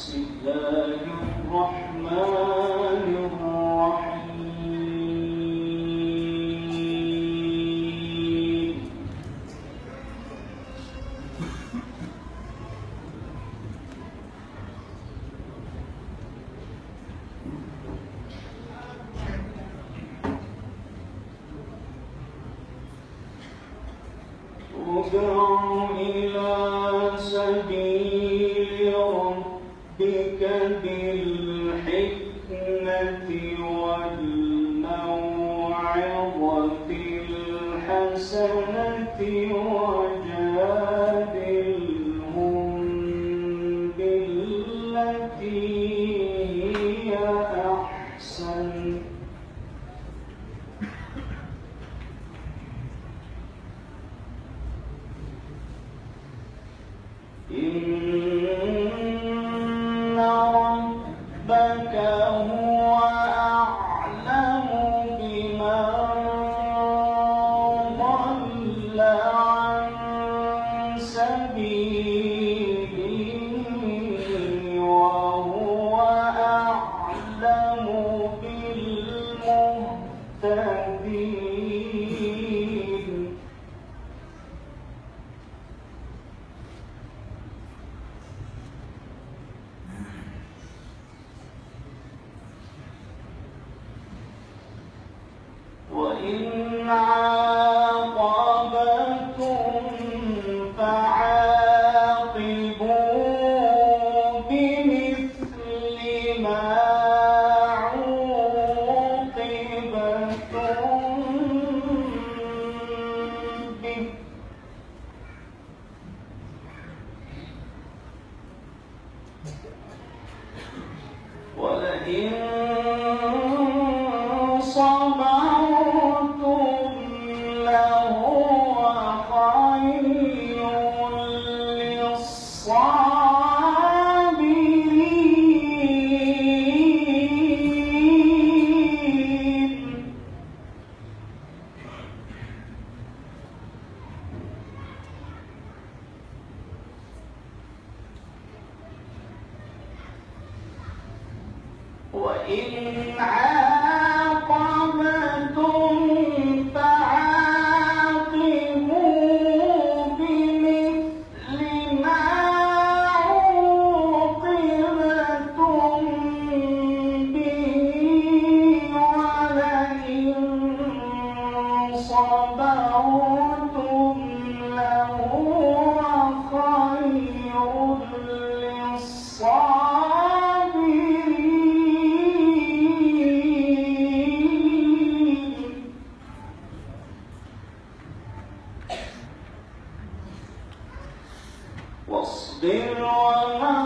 بسم الله الرحمن الرحيم. ادع إلى سبيل ربك بالحكمة والموعظة الحسنة وجادلهم بالتي هي أحسن إن ربك هو أعلم بمن ضل عن سبيله وهو أعلم بالمهتدين. وإن عاقبتم فعاقبوا بمثل ما عوقبتم به ولئن صبرتم لهو خير للصابرين. وإن عاقبتم فعاقبوا بمثل ما عوقبتم به ولئن صبرتم لهو خير للصابرين. واصبر وما